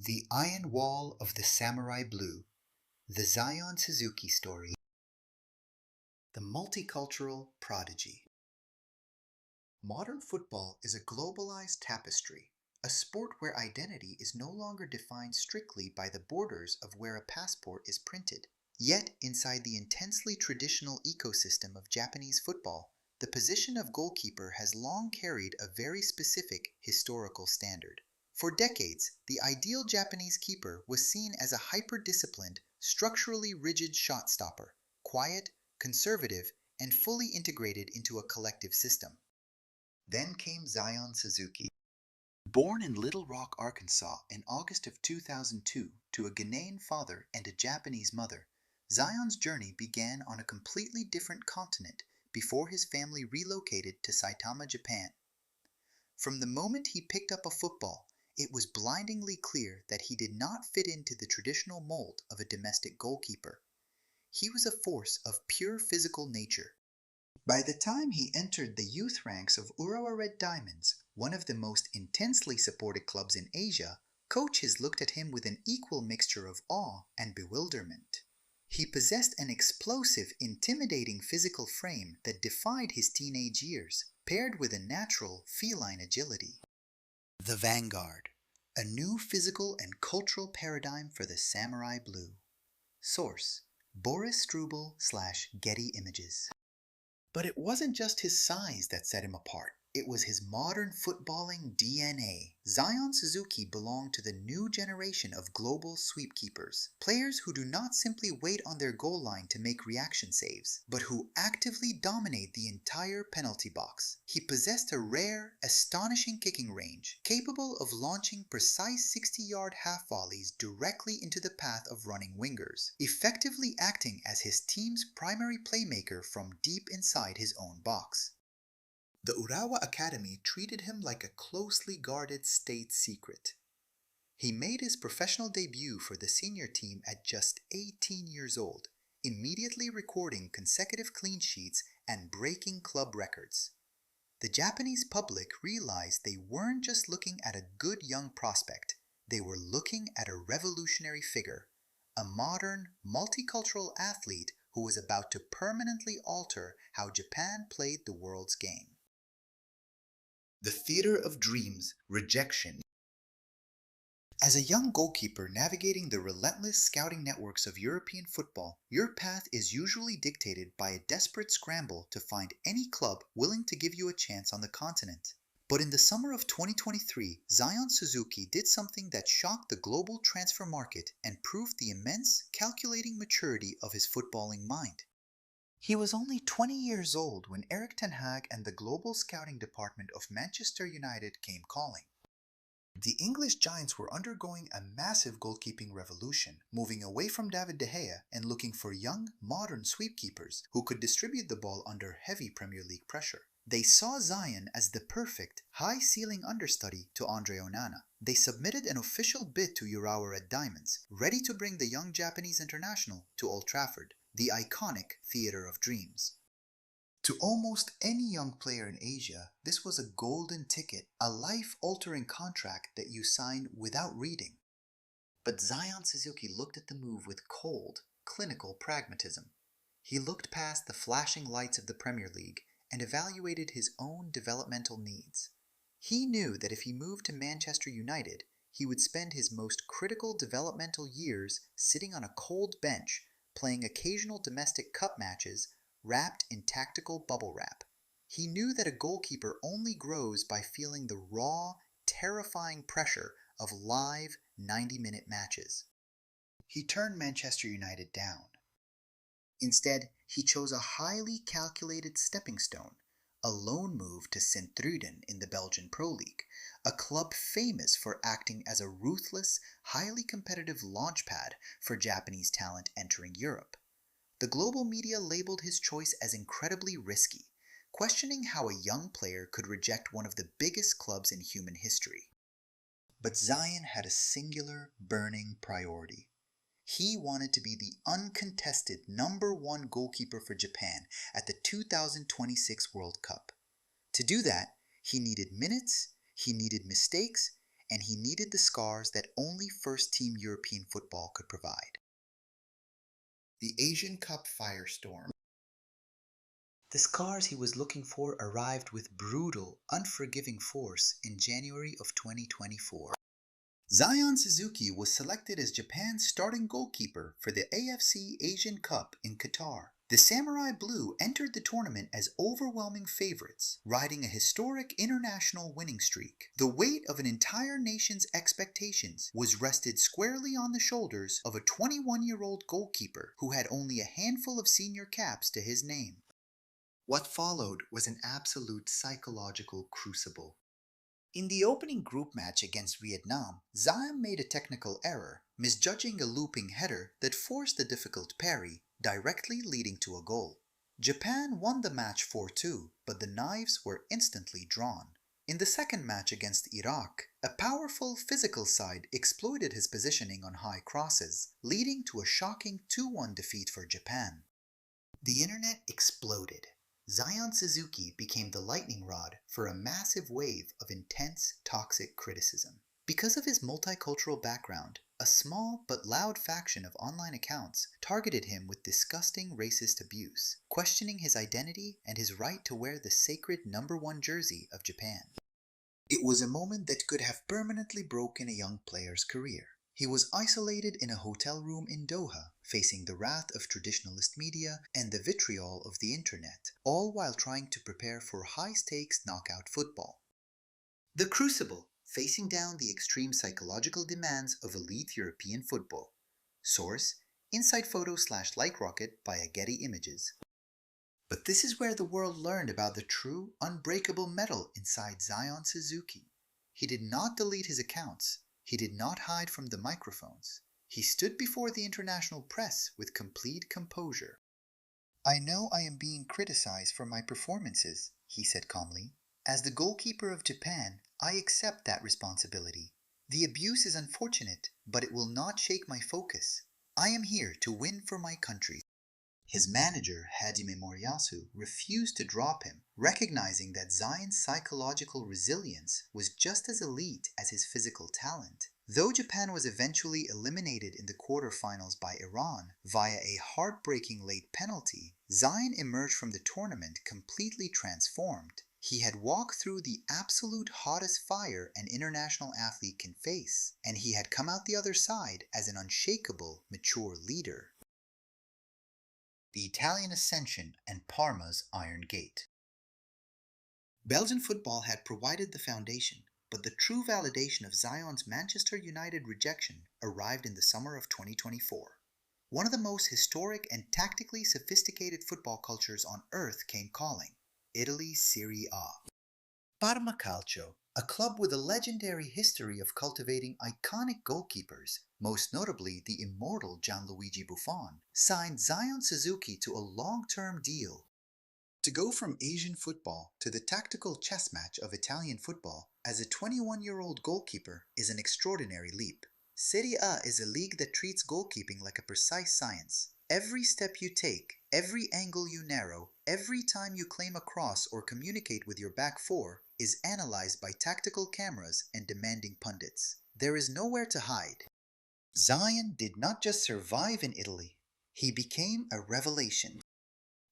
The Iron Wall of the Samurai Blue, the Zion Suzuki story, the Multi-Cultural Prodigy. Modern football is a globalized tapestry, a sport where identity is no longer defined strictly by the borders of where a passport is printed. Yet, inside the intensely traditional ecosystem of Japanese football, the position of goalkeeper has long carried a very specific historical standard. For decades, the ideal Japanese keeper was seen as a hyper-disciplined, structurally rigid shot stopper, quiet, conservative, and fully integrated into a collective system. Then came Zion Suzuki. Born in Little Rock, Arkansas in August of 2002 to a Ghanaian father and a Japanese mother, Zion's journey began on a completely different continent before his family relocated to Saitama, Japan. From the moment he picked up a football, it was blindingly clear that he did not fit into the traditional mold of a domestic goalkeeper. He was a force of pure physical nature. By the time he entered the youth ranks of Urawa Red Diamonds, one of the most intensely supported clubs in Asia, coaches looked at him with an equal mixture of awe and bewilderment. He possessed an explosive, intimidating physical frame that defied his teenage years, paired with a natural, feline agility. The Vanguard, a new physical and cultural paradigm for the Samurai Blue. Source: Boris Struble/Getty Images. But it wasn't just his size that set him apart. It was his modern footballing DNA. Zion Suzuki belonged to the new generation of global sweepkeepers, players who do not simply wait on their goal line to make reaction saves, but who actively dominate the entire penalty box. He possessed a rare, astonishing kicking range, capable of launching precise 60-yard half volleys directly into the path of running wingers, effectively acting as his team's primary playmaker from deep inside his own box. The Urawa Academy treated him like a closely guarded state secret. He made his professional debut for the senior team at just 18 years old, immediately recording consecutive clean sheets and breaking club records. The Japanese public realized they weren't just looking at a good young prospect, they were looking at a revolutionary figure, a modern, multicultural athlete who was about to permanently alter how Japan played the world's game. The Theater of Dreams, Rejection. As a young goalkeeper navigating the relentless scouting networks of European football, your path is usually dictated by a desperate scramble to find any club willing to give you a chance on the continent. But in the summer of 2023, Zion Suzuki did something that shocked the global transfer market and proved the immense, calculating maturity of his footballing mind. He was only 20 years old when Erik ten Hag and the global scouting department of Manchester United came calling. The English Giants were undergoing a massive goalkeeping revolution, moving away from David De Gea and looking for young, modern sweepkeepers who could distribute the ball under heavy Premier League pressure. They saw Zion as the perfect, high-ceiling understudy to Andre Onana. They submitted an official bid to Urawa Red Diamonds, ready to bring the young Japanese international to Old Trafford, the iconic Theater of Dreams. To almost any young player in Asia, this was a golden ticket, a life-altering contract that you sign without reading. But Zion Suzuki looked at the move with cold, clinical pragmatism. He looked past the flashing lights of the Premier League and evaluated his own developmental needs. He knew that if he moved to Manchester United, he would spend his most critical developmental years sitting on a cold bench, playing occasional domestic cup matches wrapped in tactical bubble wrap. He knew that a goalkeeper only grows by feeling the raw, terrifying pressure of live 90-minute matches. He turned Manchester United down. Instead, he chose a highly calculated stepping stone, a loan move to Sint-Truiden in the Belgian Pro League, a club famous for acting as a ruthless, highly competitive launchpad for Japanese talent entering Europe. The global media labeled his choice as incredibly risky, questioning how a young player could reject one of the biggest clubs in human history. But Zion had a singular, burning priority. He wanted to be the uncontested #1 goalkeeper for Japan at the 2026 World Cup. To do that, he needed minutes, he needed mistakes, and he needed the scars that only first-team European football could provide. The Asian Cup firestorm. The scars he was looking for arrived with brutal, unforgiving force in January of 2024. Zion Suzuki was selected as Japan's starting goalkeeper for the AFC Asian Cup in Qatar. The Samurai Blue entered the tournament as overwhelming favorites, riding a historic international winning streak. The weight of an entire nation's expectations was rested squarely on the shoulders of a 21-year-old goalkeeper who had only a handful of senior caps to his name. What followed was an absolute psychological crucible. In the opening group match against Vietnam, Zion made a technical error, misjudging a looping header that forced a difficult parry, directly leading to a goal. Japan won the match 4-2, but the knives were instantly drawn. In the second match against Iraq, a powerful physical side exploited his positioning on high crosses, leading to a shocking 2-1 defeat for Japan. The internet exploded. Zion Suzuki became the lightning rod for a massive wave of intense, toxic criticism. Because of his multicultural background, a small but loud faction of online accounts targeted him with disgusting racist abuse, questioning his identity and his right to wear the sacred #1 jersey of Japan. It was a moment that could have permanently broken a young player's career. He was isolated in a hotel room in Doha, facing the wrath of traditionalist media and the vitriol of the internet, all while trying to prepare for high-stakes knockout football. The Crucible, facing down the extreme psychological demands of elite European football. Source: Inside Photo/Like Rocket by Getty Images. But this is where the world learned about the true, unbreakable metal inside Zion Suzuki. He did not delete his accounts. He did not hide from the microphones. He stood before the international press with complete composure. "I know I am being criticized for my performances," he said calmly. "As the goalkeeper of Japan, I accept that responsibility. The abuse is unfortunate, but it will not shake my focus. I am here to win for my country." His manager, Hajime Moriyasu, refused to drop him, recognizing that Zion's psychological resilience was just as elite as his physical talent. Though Japan was eventually eliminated in the quarterfinals by Iran via a heartbreaking late penalty, Zion emerged from the tournament completely transformed. He had walked through the absolute hottest fire an international athlete can face, and he had come out the other side as an unshakable, mature leader. The Italian Ascension and Parma's Iron Gate. Belgian football had provided the foundation, but the true validation of Zion's Manchester United rejection arrived in the summer of 2024. One of the most historic and tactically sophisticated football cultures on earth came calling: Italy's Serie A. Parma Calcio, a club with a legendary history of cultivating iconic goalkeepers, most notably the immortal Gianluigi Buffon, signed Zion Suzuki to a long-term deal. To go from Asian football to the tactical chess match of Italian football as a 21-year-old goalkeeper is an extraordinary leap. Serie A is a league that treats goalkeeping like a precise science. Every step you take, every angle you narrow, every time you claim a cross or communicate with your back four is analyzed by tactical cameras and demanding pundits. There is nowhere to hide. Zion did not just survive in Italy, he became a revelation.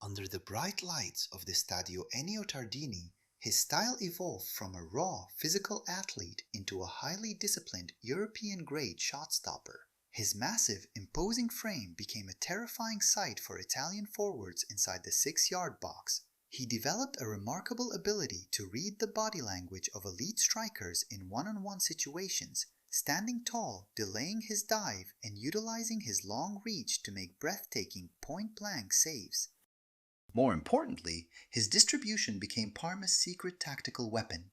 Under the bright lights of the Stadio Ennio Tardini, his style evolved from a raw, physical athlete into a highly disciplined, European-grade shot-stopper. His massive, imposing frame became a terrifying sight for Italian forwards inside the 6-yard box. He developed a remarkable ability to read the body language of elite strikers in one-on-one situations, standing tall, delaying his dive, and utilizing his long reach to make breathtaking point-blank saves. More importantly, his distribution became Parma's secret tactical weapon.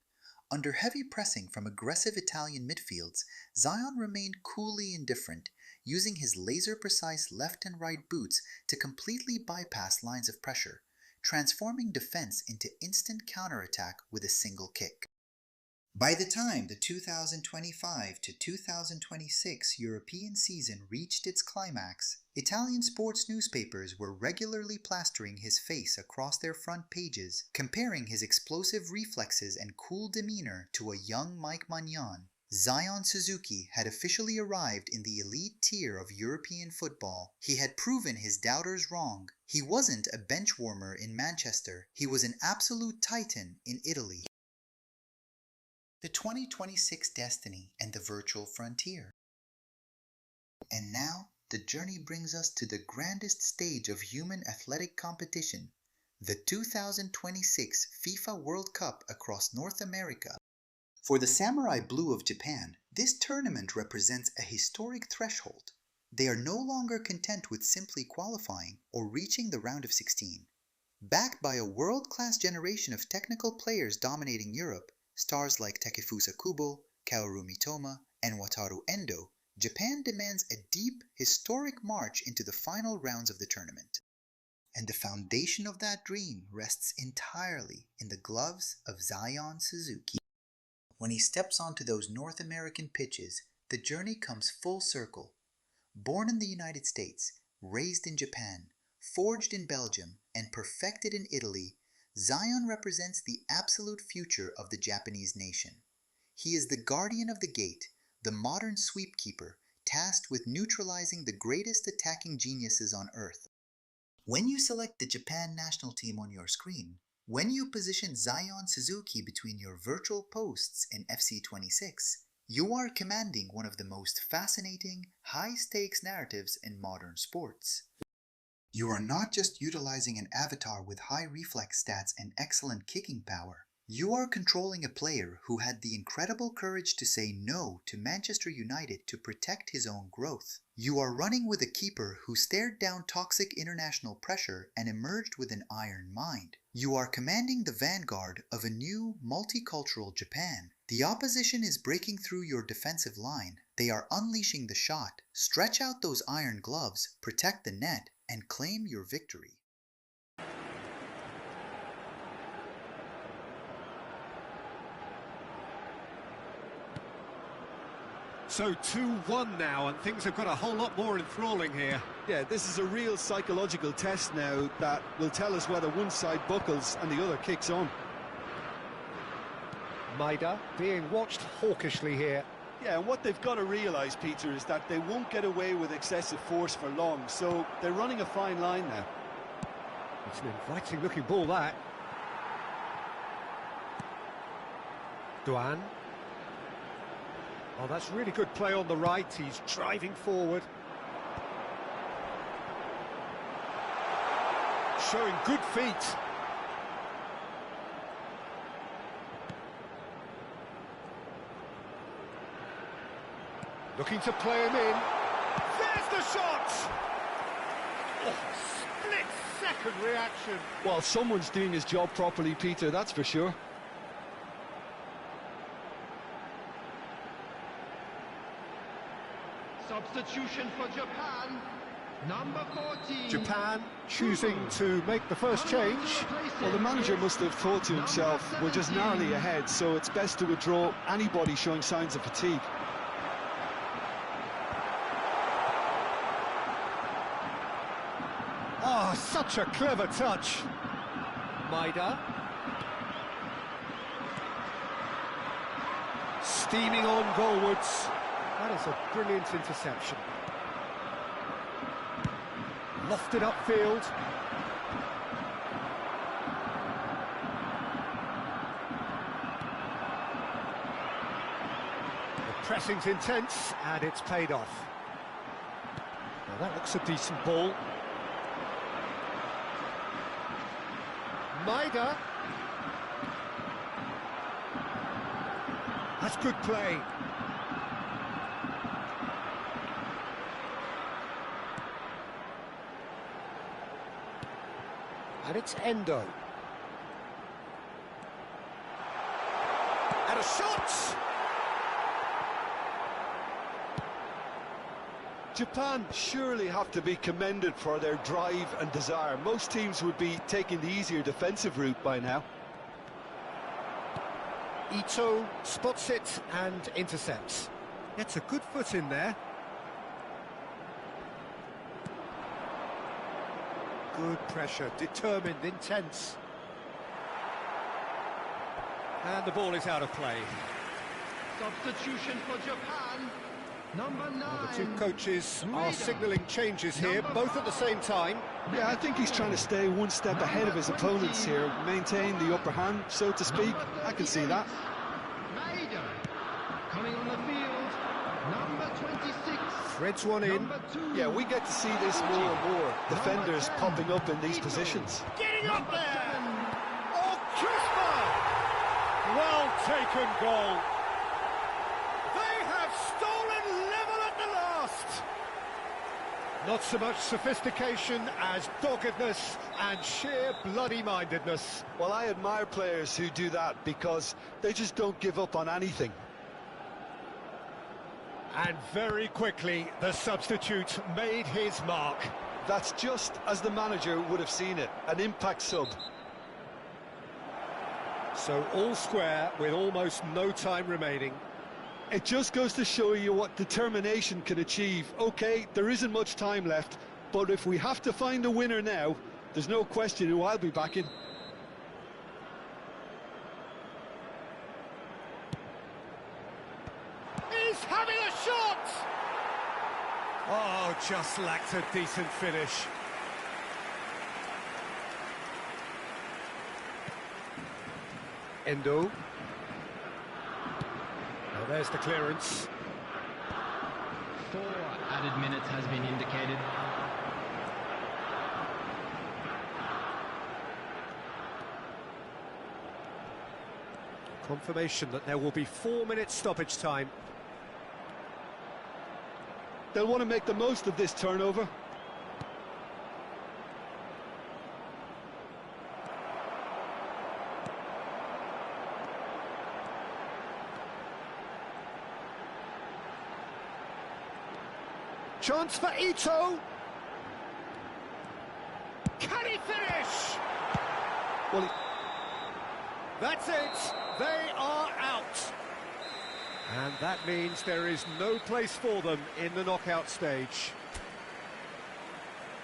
Under heavy pressing from aggressive Italian midfields, Zion remained coolly indifferent, using his laser-precise left and right boots to completely bypass lines of pressure, transforming defense into instant counterattack with a single kick. By the time the 2025 to 2026 European season reached its climax, Italian sports newspapers were regularly plastering his face across their front pages, comparing his explosive reflexes and cool demeanor to a young Mike Maignan. Zion Suzuki had officially arrived in the elite tier of European football. He had proven his doubters wrong. He wasn't a bench warmer in Manchester. He was an absolute titan in Italy. The 2026 destiny and the virtual frontier. And now, the journey brings us to the grandest stage of human athletic competition, the 2026 FIFA World Cup across North America. For the Samurai Blue of Japan, this tournament represents a historic threshold. They are no longer content with simply qualifying or reaching the round of 16. Backed by a world-class generation of technical players dominating Europe, stars like Takefusa Kubo, Kaoru Mitoma, and Wataru Endo, Japan demands a deep, historic march into the final rounds of the tournament. And the foundation of that dream rests entirely in the gloves of Zion Suzuki. When he steps onto those North American pitches, the journey comes full circle. Born in the United States, raised in Japan, forged in Belgium, and perfected in Italy, Zion represents the absolute future of the Japanese nation. He is the guardian of the gate, the modern sweepkeeper, tasked with neutralizing the greatest attacking geniuses on earth. When you select the Japan national team on your screen, when you position Zion Suzuki between your virtual posts in FC26, you are commanding one of the most fascinating, high-stakes narratives in modern sports. You are not just utilizing an avatar with high reflex stats and excellent kicking power. You are controlling a player who had the incredible courage to say no to Manchester United to protect his own growth. You are running with a keeper who stared down toxic international pressure and emerged with an iron mind. You are commanding the vanguard of a new, multicultural Japan. The opposition is breaking through your defensive line. They are unleashing the shot. Stretch out those iron gloves, protect the net, and claim your victory. So 2-1 now, and things have got a whole lot more enthralling here. Yeah, this is a real psychological test now that will tell us whether one side buckles and the other kicks on. Maida being watched hawkishly here. Yeah, and what they've got to realise, Peter, is that they won't get away with excessive force for long, so they're running a fine line now. It's an inviting-looking ball, that. Duan. Oh, that's really good play on the right. He's driving forward. Showing good feet. Looking to play him in. There's the shot! Oh, split-second reaction. Well, someone's doing his job properly, Peter, that's for sure. Substitution for Japan, number 14. Japan choosing to make the first change. Well, the manager must have thought to himself, we're just narrowly ahead, so it's best to withdraw anybody showing signs of fatigue. Oh, such a clever touch. Maida. Steaming on goalwards. That is a brilliant interception. Lofted upfield. The pressing's intense, and it's paid off. Now that looks a decent ball. Maida. That's good play. And it's Endo. And a shot! Japan surely have to be commended for their drive and desire. Most teams would be taking the easier defensive route by now. Ito spots it and intercepts. Gets a good foot in there. Good pressure, determined, intense. And the ball is out of play. Substitution for Japan. Number 9. The two coaches are Maeda. signalling changes here, Number both at the same time. Yeah, I think he's trying to stay one step ahead of his opponents here, maintain the upper hand, so to speak. I can see that. Maeda. Coming on the field. Number 26. Threads one in. Number 2. Yeah, we get to see this more and more. Defenders popping up in these positions. Getting up Number there! 7. Oh, crisper! Well taken goal. They have stolen level at the last. Not so much sophistication as doggedness and sheer bloody-mindedness. Well, I admire players who do that because they just don't give up on anything. And very quickly, the substitute made his mark. That's just as the manager would have seen it, an impact sub. So all square with almost no time remaining. It just goes to show you what determination can achieve. Okay, there isn't much time left, but if we have to find a winner now, there's no question who I'll be backing. He's having a shot! Oh, just lacked a decent finish. Endo. Now there's the clearance. 4 added minutes has been indicated. Confirmation that there will be 4 minutes stoppage time. They'll want to make the most of this turnover. Chance for Ito. Can he finish? Well, That's it. They are out. And that means there is no place for them in the knockout stage.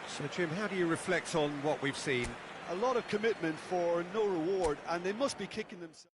So, Jim, how do you reflect on what we've seen? a lot of commitment for no reward, and they must be kicking themselves.